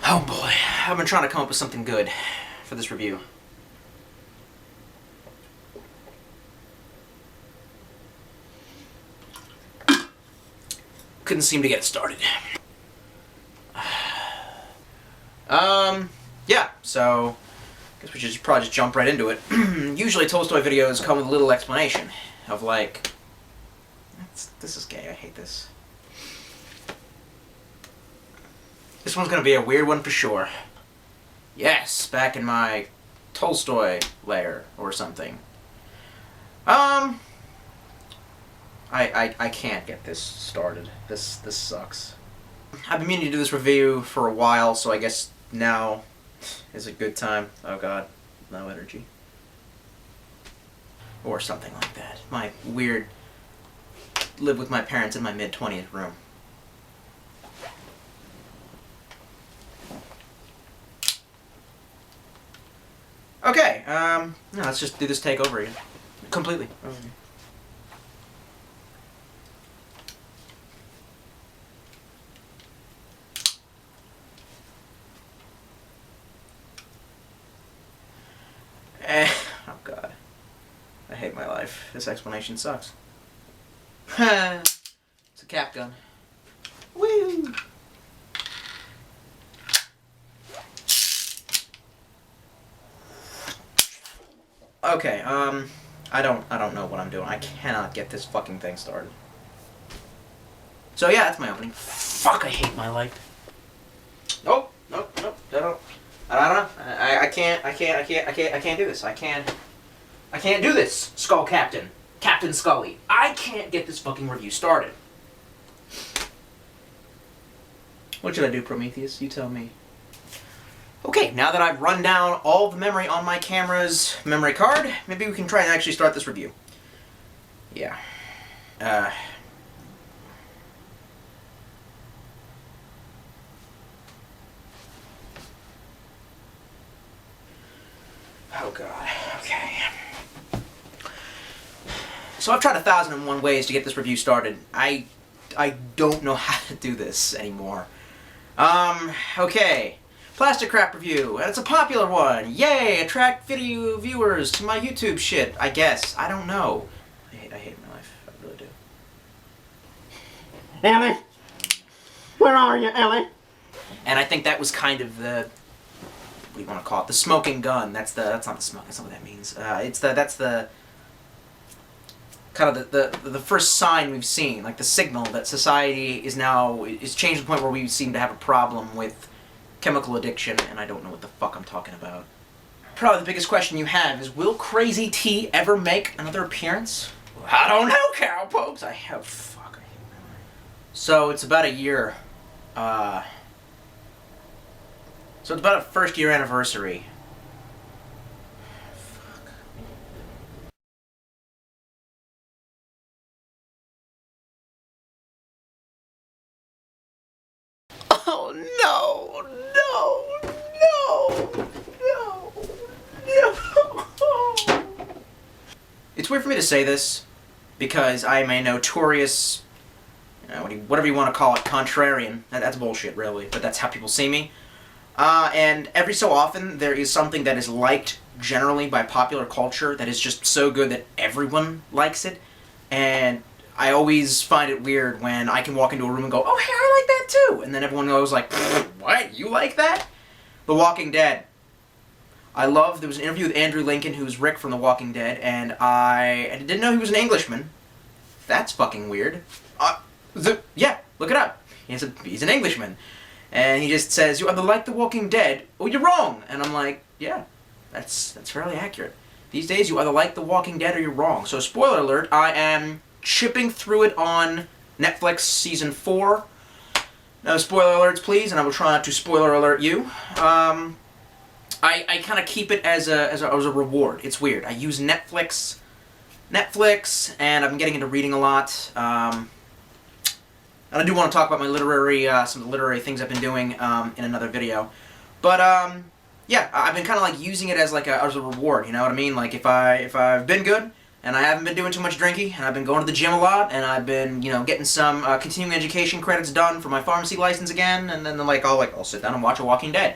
Oh boy, I've been trying to come up with something good for this review. Couldn't seem to get it started. Yeah, so I guess we should probably just jump right into it. Usually Tolstoy videos come with a little explanation of like, this is gay, I hate this. This one's gonna be a weird one for sure. Yes, back in my Tolstoy lair or something. I can't get this started. This sucks. I've been meaning to do this review for a while, so I guess now is a good time. Oh god, no energy. Or something like that. My weird live with my parents in my mid-20th room. Okay, no, let's just do this take over again. Completely. Oh god. I hate my life. This explanation sucks. It's a cap gun. Woo! Okay, I don't know what I'm doing. I cannot get this fucking thing started. So yeah, that's my opening. Fuck, I hate my life. Nope, I don't know. I can't do this. I can't do this, Skull Captain. Captain Scully. I can't get this fucking review started. What should I do, Prometheus? You tell me. Okay, now that I've run down all the memory on my camera's memory card, maybe we can try and actually start this review. Yeah. Oh god, okay. So I've tried 1,001 ways to get this review started. I don't know how to do this anymore. Okay. Plastic Crap review, and it's a popular one. Yay! Attract video viewers to my YouTube shit, I guess. I don't know. I hate my life. I really do. Ellie? Where are you, Ellie? And I think that was kind of the, what do you want to call it? The smoking gun. That's not the smoke. That's not what that means. That's the kind of the first sign we've seen, like the signal that society is changed to the point where we seem to have a problem with chemical addiction, and I don't know what the fuck I'm talking about. Probably the biggest question you have is, will Crazy T ever make another appearance? I don't know, cowpokes. I have fuck. So it's about a year. So it's about a first year anniversary. Oh no! It's weird for me to say this, because I'm a notorious, whatever you want to call it, contrarian. That's bullshit, really, but that's how people see me. And every so often, there is something that is liked generally by popular culture that is just so good that everyone likes it, and I always find it weird when I can walk into a room and go, oh, hey, I like that too, and then everyone goes like, what, you like that? The Walking Dead. There was an interview with Andrew Lincoln, who's Rick from The Walking Dead, and I didn't know he was an Englishman. That's fucking weird. Yeah, look it up. He's an Englishman. And he just says, you either like The Walking Dead, or you're wrong. And I'm like, yeah, that's fairly accurate. These days, you either like The Walking Dead or you're wrong. So, spoiler alert, I am chipping through it on Netflix Season 4. No spoiler alerts, please, and I will try not to spoiler alert you. I kind of keep it as a reward. It's weird. I use Netflix, and I've been getting into reading a lot. And I do want to talk about my some of the literary things I've been doing in another video. But yeah, I've been kind of like using it as like as a reward. You know what I mean? Like if I've been good, and I haven't been doing too much drinking, and I've been going to the gym a lot, and I've been, getting some continuing education credits done for my pharmacy license again, and then I'll sit down and watch a Walking Dead.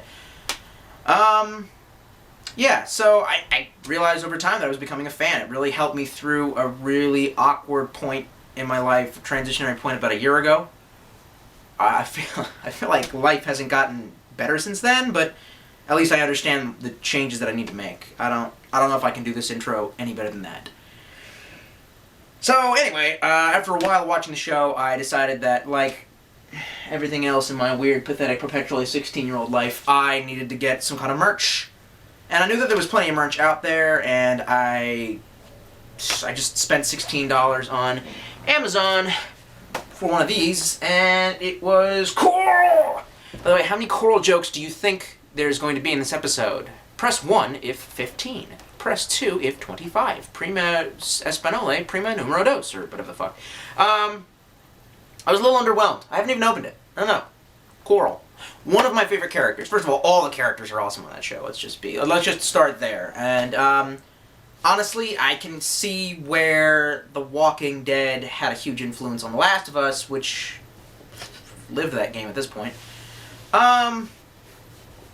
Yeah, so I realized over time that I was becoming a fan. It really helped me through a really awkward point in my life, a transitionary point about a year ago. I feel like life hasn't gotten better since then, but at least I understand the changes that I need to make. I don't know if I can do this intro any better than that. So anyway, after a while watching the show, I decided that, like everything else in my weird, pathetic, perpetually 16-year-old life, I needed to get some kind of merch. And I knew that there was plenty of merch out there, and I just spent $16 on Amazon for one of these, and it was Coral! By the way, how many Coral jokes do you think there's going to be in this episode? Press 1 if 15. Press 2 if 25. Prima Espanole, prima numero dos, or whatever the fuck. I was a little underwhelmed. I haven't even opened it. I don't know. Coral. One of my favorite characters. First of all the characters are awesome on that show. Let's just start there. And, honestly, I can see where The Walking Dead had a huge influence on The Last of Us, which lived that game at this point.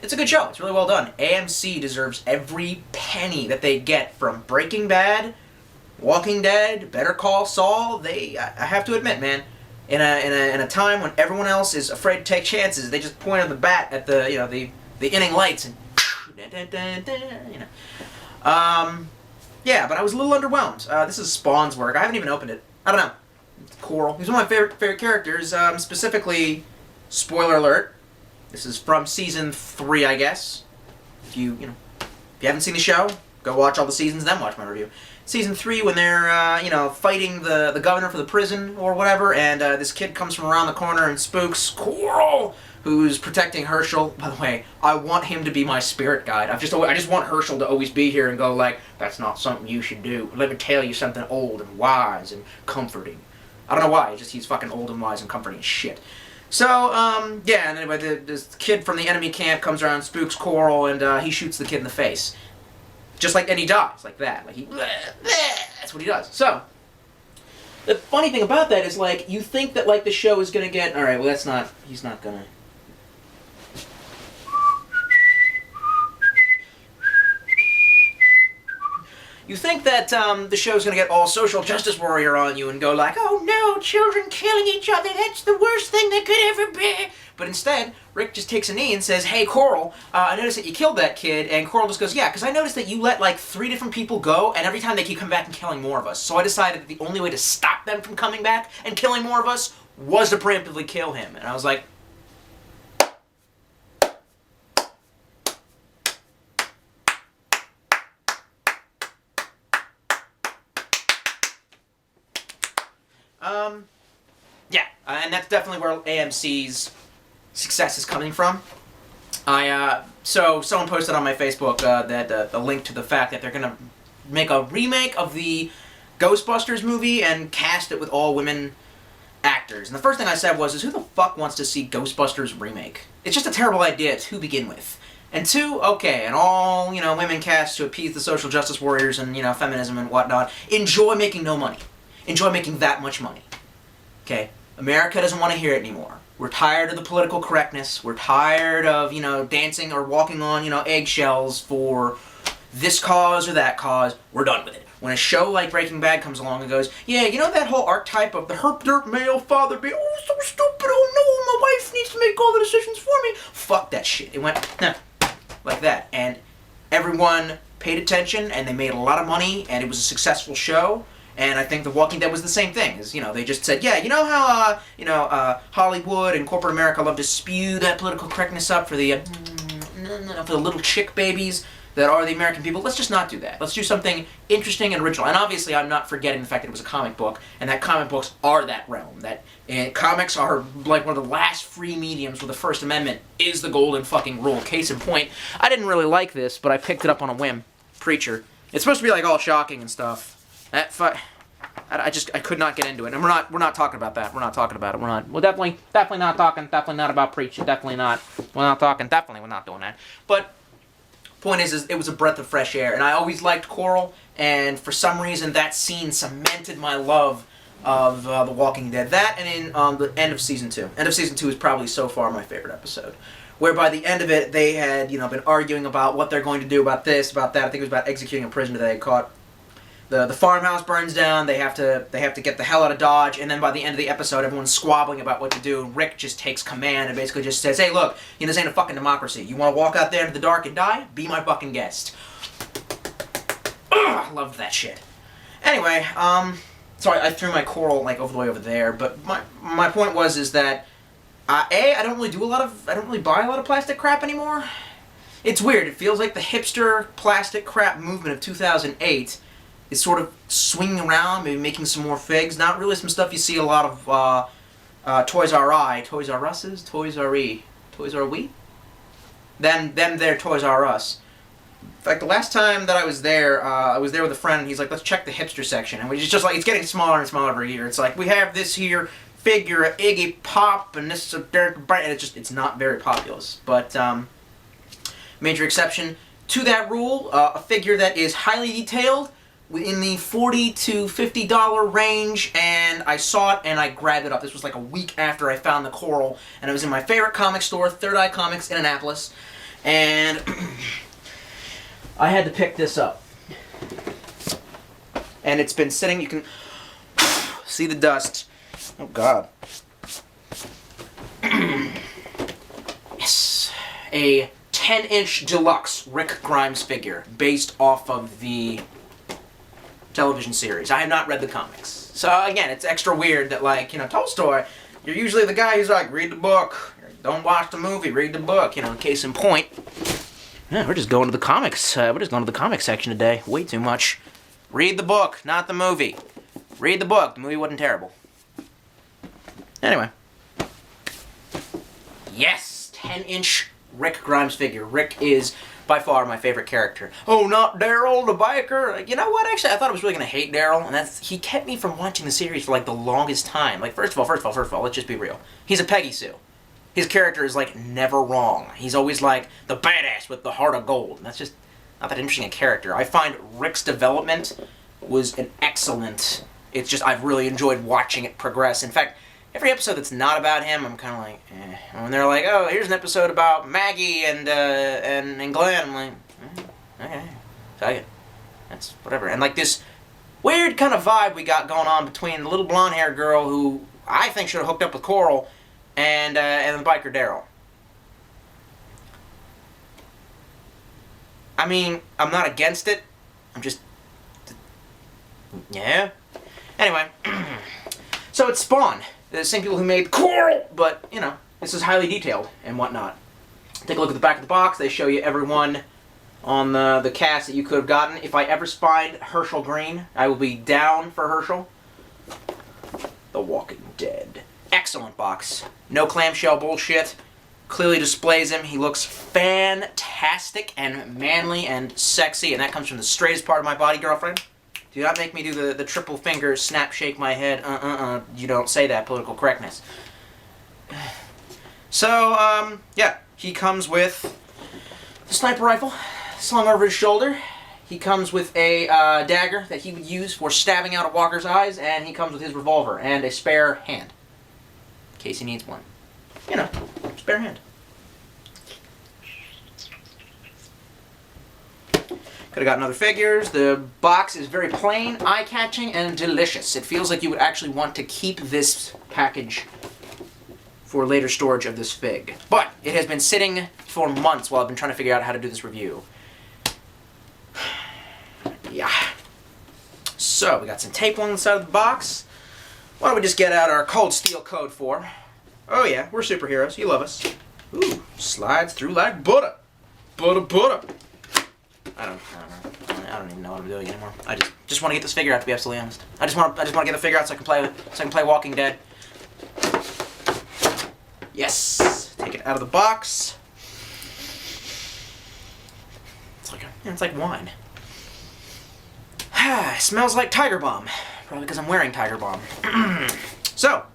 It's a good show. It's really well done. AMC deserves every penny that they get from Breaking Bad, Walking Dead, Better Call Saul. I have to admit, man, in a time when everyone else is afraid to take chances, they just pointed the bat at the inning lights and yeah, but I was a little underwhelmed. This is Spawn's work. I haven't even opened it. I don't know. It's Coral. He's one of my favorite characters. Specifically, spoiler alert. This is from season 3, I guess. If you haven't seen the show, go watch all the seasons, then watch my review. Season 3, when they're fighting the governor for the prison or whatever, and this kid comes from around the corner and spooks Coral, who's protecting Herschel. By the way, I want him to be my spirit guide. I just want Herschel to always be here and go like, that's not something you should do. Let me tell you something old and wise and comforting. I don't know why. He's fucking old and wise and comforting as shit. So, yeah, and anyway, this kid from the enemy camp comes around, spooks Coral, and he shoots the kid in the face. Just like, and he dies, like that. Like, that's what he does. So, the funny thing about that is, like, you think that, like, the show is gonna get, alright, well, he's not gonna... You think that the show's going to get all social justice warrior on you and go like, oh no, children killing each other, that's the worst thing that could ever be. But instead, Rick just takes a knee and says, hey Coral, I noticed that you killed that kid. And Coral just goes, yeah, because I noticed that you let like 3 different people go, and every time they keep coming back and killing more of us. So I decided that the only way to stop them from coming back and killing more of us was to preemptively kill him. And I was like, yeah, and that's definitely where AMC's success is coming from. So someone posted on my Facebook that a link to the fact that they're gonna make a remake of the Ghostbusters movie and cast it with all women actors. And the first thing I said was, who the fuck wants to see Ghostbusters remake? It's just a terrible idea to begin with. And 2, okay, and all, women cast to appease the social justice warriors and, feminism and whatnot, enjoy making no money. Enjoy making that much money. Okay? America doesn't want to hear it anymore. We're tired of the political correctness. We're tired of, dancing or walking on, eggshells for this cause or that cause. We're done with it. When a show like Breaking Bad comes along and goes, yeah, that whole archetype of the herp dirt male father being, oh, so stupid, oh no, my wife needs to make all the decisions for me. Fuck that shit. It went, like that. And everyone paid attention, and they made a lot of money, and it was a successful show. And I think The Walking Dead was the same thing. They just said, yeah, how Hollywood and corporate America love to spew that political correctness up for the little chick babies that are the American people. Let's just not do that. Let's do something interesting and original. And obviously, I'm not forgetting the fact that it was a comic book, and that comic books are that realm. That comics are like one of the last free mediums where the First Amendment is the golden fucking rule. Case in point, I didn't really like this, but I picked it up on a whim. Preacher. It's supposed to be like all shocking and stuff. I could not get into it, and we're not talking about that. We're not talking about it. We're definitely not talking. Definitely not about preaching. Definitely not. We're not talking. Definitely, we're not doing that. But Point is it was a breath of fresh air, and I always liked Coral, and for some reason that scene cemented my love of The Walking Dead. That and in the end of season 2. End of season 2 is probably so far my favorite episode. Where by the end of it, they had been arguing about what they're going to do about this, about that. I think it was about executing a prisoner they had caught. The farmhouse burns down. They have to get the hell out of Dodge. And then by the end of the episode, everyone's squabbling about what to do. Rick just takes command and basically just says, "Hey, look, this ain't a fucking democracy. You want to walk out there into the dark and die? Be my fucking guest." Ugh, I loved that shit. Anyway, sorry, I threw my Coral like over the way over there. But my point is that I don't really buy a lot of plastic crap anymore. It's weird. It feels like the hipster plastic crap movement of 2008 is sort of swinging around, maybe making some more figs. Not really some stuff you see a lot of Toys R Us, Toys R E, Toys R We? Them they're Toys R Us. In fact, the last time that I was there with a friend, and he's like, "Let's check the hipster section." And it's just like, it's getting smaller and smaller every year. It's like, we have this here figure of Iggy Pop, and this is Derek Bryan, and it's not very populous. But, major exception to that rule, a figure that is highly detailed, in the $40 to $50 range, and I saw it and I grabbed it up. This was like a week after I found the Coral, and it was in my favorite comic store, Third Eye Comics in Annapolis, and I had to pick this up. And it's been sitting, you can see the dust. Oh God. Yes. A 10-inch deluxe Rick Grimes figure based off of the television series. I have not read the comics. So again, it's extra weird that, like, Tolstoy, you're usually the guy who's like, read the book. Don't watch the movie, read the book. Case in point. Yeah, we're just going to the comics. We're just going to the comics section today. Way too much. Read the book, not the movie. Read the book. The movie wasn't terrible. Anyway. Yes! 10-inch Rick Grimes figure. Rick is by far my favorite character. Oh, not Daryl the biker. You know what? Actually, I thought I was really gonna hate Daryl, and he kept me from watching the series for like the longest time. Like, first of all, let's just be real. He's a Peggy Sue. His character is like never wrong. He's always like the badass with the heart of gold. And that's just not that interesting a character. I find Rick's development was an excellent. It's just I've really enjoyed watching it progress. In fact, every episode that's not about him, I'm kind of like, eh. And when they're like, "Oh, here's an episode about Maggie and Glenn," I'm like, okay, fuck it. That's whatever. And like this weird kind of vibe we got going on between the little blonde-haired girl who I think should have hooked up with Coral and the biker Daryl. I mean, I'm not against it. I'm just, yeah. Anyway, so it's Spawn. The same people who made Coral, but, this is highly detailed and whatnot. Take a look at the back of the box. They show you everyone on the cast that you could have gotten. If I ever find Herschel Green, I will be down for Herschel. The Walking Dead. Excellent box. No clamshell bullshit. Clearly displays him. He looks fantastic and manly and sexy, and that comes from the straightest part of my body, girlfriend. Do not make me do the triple finger snap shake my head. You don't say that, political correctness. So, yeah, he comes with the sniper rifle slung over his shoulder. He comes with a dagger that he would use for stabbing out a walker's eyes, and he comes with his revolver and a spare hand. In case he needs one. Spare hand. Could have gotten other figures. The box is very plain, eye-catching, and delicious. It feels like you would actually want to keep this package for later storage of this fig. But it has been sitting for months while I've been trying to figure out how to do this review. Yeah. So, we got some tape along the side of the box. Why don't we just get out our Cold Steel Code 4. Oh yeah, we're superheroes. You love us. Ooh, slides through like butter. Butter. I don't even know what I'm doing anymore. I just want to get this figure out, to be absolutely honest. I just want to get the figure out so I can play Walking Dead. Yes. Take it out of the box. It's like wine. It smells like Tiger Balm. Probably because I'm wearing Tiger Balm. So,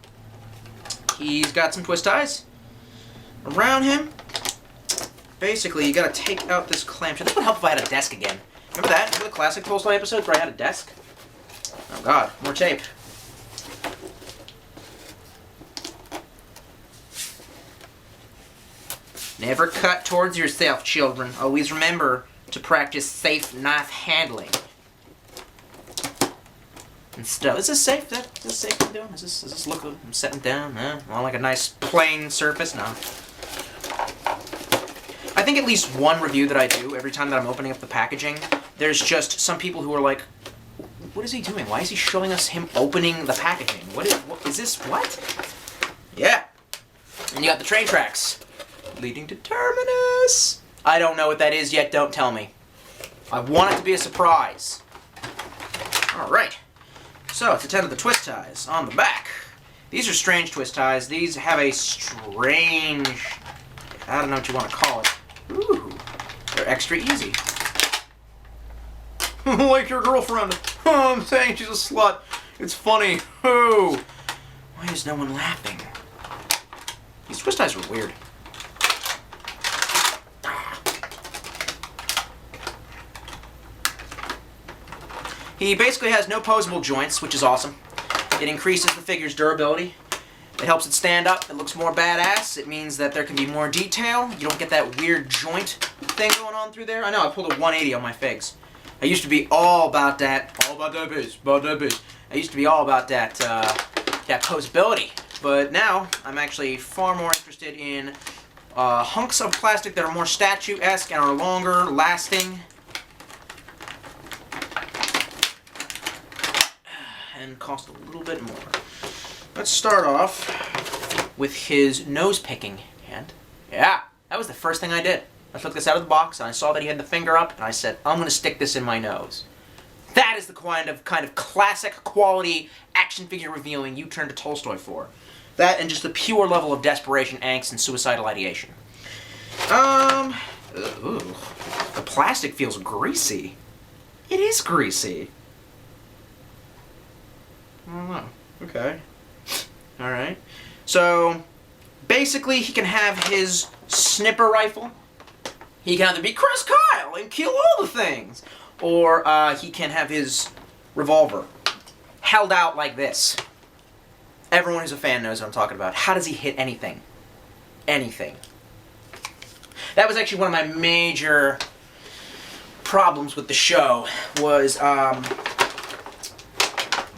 he's got some twist ties around him. basically, you gotta take out this clamshell. This would help if I had a desk again. Remember that? Remember the classic Tolstoy episodes where I had a desk? Oh god, more tape. Never cut towards yourself, children. Always remember to practice safe knife handling. And stuff. Is this safe? Is this safe I'm doing? Does this look good? I'm setting down? Well, like a nice plain surface? No. I think at least one review that I do every time that I'm opening up the packaging, there's just some people who are like, what is he doing? Why is he showing us him opening the packaging? What is this? What? Yeah. And you got the train tracks leading to Terminus. I don't know what that is yet. Don't tell me. I want it to be a surprise. All right. So, it's a 10 of the twist ties on the back. These are strange twist ties. These have a strange... I don't know what you want to call it. Ooh, they're extra easy. Like your girlfriend. Oh, I'm saying she's a slut. It's funny. Oh. Why is no one laughing? These twist ties are weird. He basically has no posable joints, which is awesome. It increases the figure's durability. It helps it stand up. It looks more badass. It means that there can be more detail. You don't get that weird joint thing going on through there. I know, I pulled a 180 on my figs. I used to be all about that. All about that biz. I used to be all about that, that posability. But now, I'm actually far more interested in hunks of plastic that are more statue-esque and are longer lasting. And cost a little bit more. Let's start off with his nose-picking hand. Yeah, that was the first thing I did. I took this out of the box, and I saw that he had the finger up, and I said, I'm going to stick this in my nose. That is the kind of classic quality action figure revealing you turn to Tolstoy for. That and just the pure level of desperation, angst, and suicidal ideation. Ooh, the plastic feels greasy. It is greasy. I don't know. Okay. Alright. So, basically, he can have his snipper rifle. He can either be Chris Kyle and kill all the things, or he can have his revolver held out like this. Everyone who's a fan knows what I'm talking about. How does he hit anything? Anything. That was actually one of my major problems with the show, was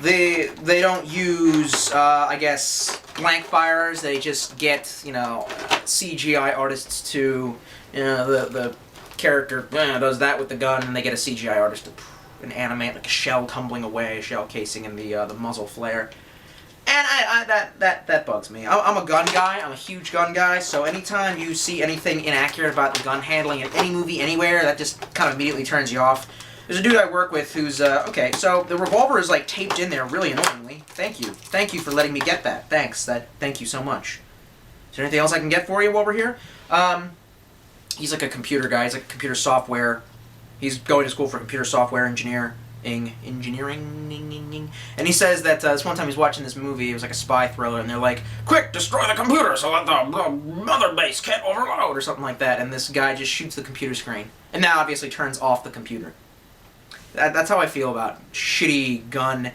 they don't use, I guess, blank firers. They just get, you know, CGI artists to, you know, the character does that with the gun, and they get a CGI artist to animate like a shell tumbling away, a shell casing in the muzzle flare. And that bugs me. I'm a gun guy. I'm a huge gun guy. So anytime you see anything inaccurate about the gun handling in any movie, anywhere, that just kind of immediately turns you off. There's a dude I work with who's, okay, so the revolver is, like, taped in there really annoyingly. Thank you. Thank you for letting me get that. Thanks. Thank you so much. Is there anything else I can get for you while we're here? He's like a computer guy. He's like a computer software. He's going to school for computer software engineering. And he says that this one time he's watching this movie, it was like a spy thriller, and they're like, quick, destroy the computer so that the mother base can't overload, or something like that, and this guy just shoots the computer screen. And now obviously turns off the computer. That's how I feel about shitty gun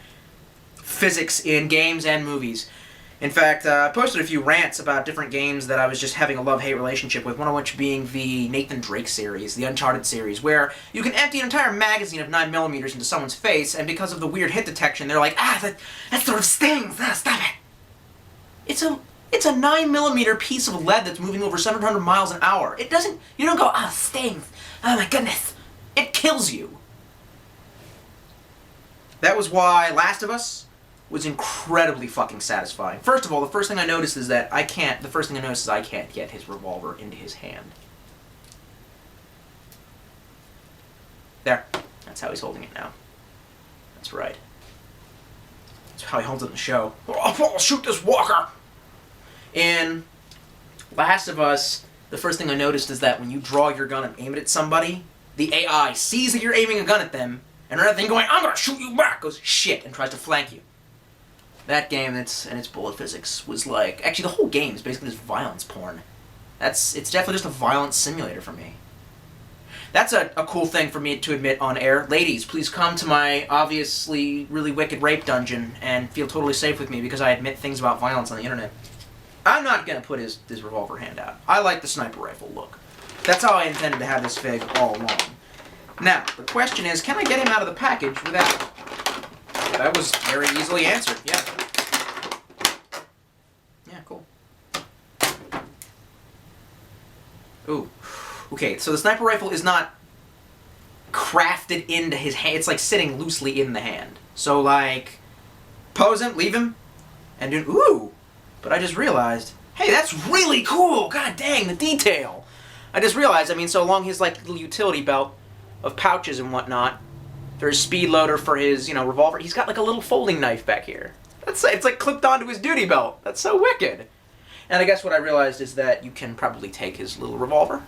physics in games and movies. In fact, I posted a few rants about different games that I was just having a love-hate relationship with, one of which being the Nathan Drake series, the Uncharted series, where you can empty an entire magazine of 9mm into someone's face, and because of the weird hit detection, they're like, that sort of stings, stop it! It's a 9mm piece of lead that's moving over 700 miles an hour. It doesn't, you don't go, stings, oh my goodness. It kills you. That was why Last of Us was incredibly fucking satisfying. First of all, the first thing I noticed is that I can't get his revolver into his hand. There. That's how he's holding it now. That's right. That's how he holds it in the show. I'll shoot this walker! In Last of Us, the first thing I noticed is that when you draw your gun and aim it at somebody, the AI sees that you're aiming a gun at them, and rather than going, I'm gonna shoot you back, goes, shit, and tries to flank you. That game and its bullet physics was like... Actually, the whole game is basically just violence porn. It's definitely just a violence simulator for me. That's a cool thing for me to admit on air. Ladies, please come to my obviously really wicked rape dungeon and feel totally safe with me because I admit things about violence on the internet. I'm not going to put his revolver hand out. I like the sniper rifle look. That's how I intended to have this fig all along. Now, the question is, can I get him out of the package without... That was very easily answered, yeah. Yeah, cool. Ooh. Okay, so the sniper rifle is not crafted into his hand. It's like sitting loosely in the hand. So, like, pose him, leave him, and do... Ooh! But I just realized, hey, that's really cool! God dang, the detail! I just realized, I mean, so along his, like, little utility belt of pouches and whatnot, for his speed loader, for his, you know, revolver, he's got, like, a little folding knife back here. It's like clipped onto his duty belt. That's so wicked! And I guess what I realized is that you can probably take his little revolver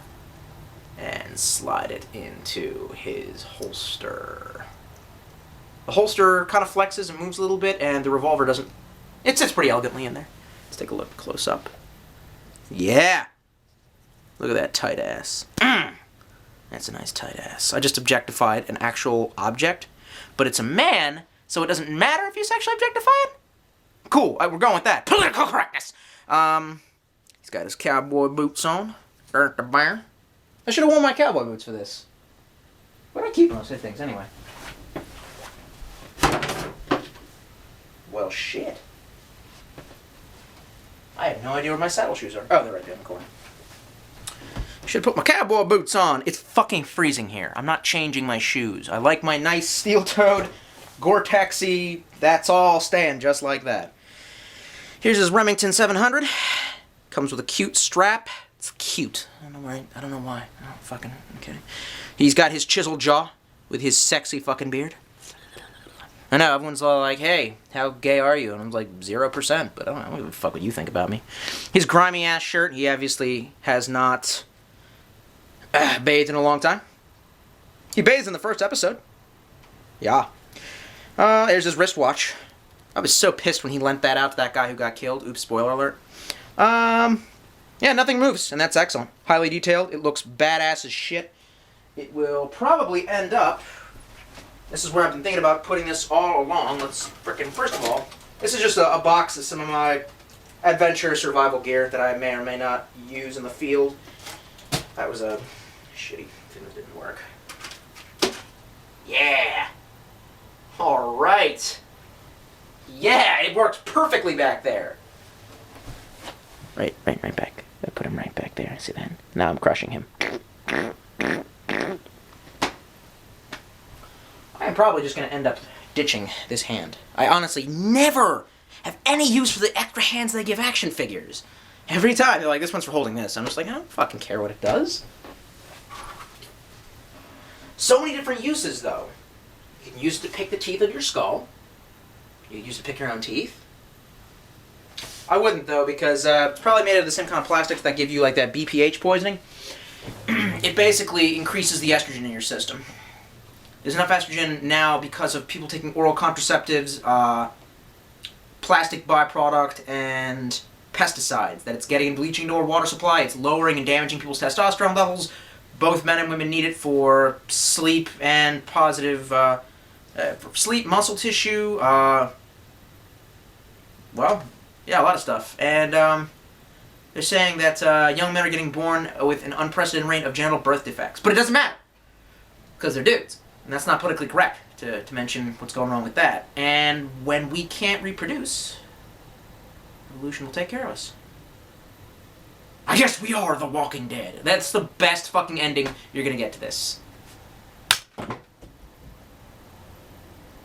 and slide it into his holster. The holster kind of flexes and moves a little bit, and the revolver doesn't... It sits pretty elegantly in there. Let's take a look close up. Yeah! Look at that tight ass. That's a nice tight ass. I just objectified an actual object, but it's a man, so it doesn't matter if you sexually objectify it? Cool, we're going with that. Political correctness! He's got his cowboy boots on. Dirt the bear. I should have worn my cowboy boots for this. Where do I keep most of things anyway? Well, shit. I have no idea where my saddle shoes are. Oh, they're right there in the corner. Should put my cowboy boots on. It's fucking freezing here. I'm not changing my shoes. I like my nice steel-toed, Gore-Texy. That's all staying just like that. Here's his Remington 700. Comes with a cute strap. It's cute. I don't know why. Oh, fucking, okay. He's got his chisel jaw with his sexy fucking beard. I know, everyone's all like, hey, how gay are you? And I'm like, 0%, but I don't know what the fuck would you think about me. His grimy ass shirt, he obviously has not bathed in a long time. He bathed in the first episode. Yeah. There's his wristwatch. I was so pissed when he lent that out to that guy who got killed. Oops, spoiler alert. Yeah, nothing moves, and that's excellent. Highly detailed. It looks badass as shit. It will probably end up... This is where I've been thinking about putting this all along. Let's frickin'... First of all, this is just a box of some of my adventure survival gear that I may or may not use in the field. That was a shitty thing that didn't work. Yeah! Alright! Yeah, it worked perfectly back there! Right back. I put him right back there. See that? Now I'm crushing him. I'm probably just going to end up ditching this hand. I honestly never have any use for the extra hands they give action figures. Every time they're like, this one's for holding this. I'm just like, I don't fucking care what it does. So many different uses, though. You can use it to pick the teeth of your skull. You can use it to pick your own teeth. I wouldn't, though, because it's probably made out of the same kind of plastics that give you, like, that BPH poisoning. It basically increases the estrogen in your system. There's enough estrogen now because of people taking oral contraceptives, plastic byproduct, and pesticides that it's getting in bleaching into our water supply. It's lowering and damaging people's testosterone levels. Both men and women need it for sleep and positive, for sleep, muscle tissue, well... Yeah, a lot of stuff. And they're saying that young men are getting born with an unprecedented rate of genital birth defects. But it doesn't matter, because they're dudes. And that's not politically correct to mention what's going on with that. And when we can't reproduce, evolution will take care of us. I guess we are the Walking Dead. That's the best fucking ending you're going to get to this.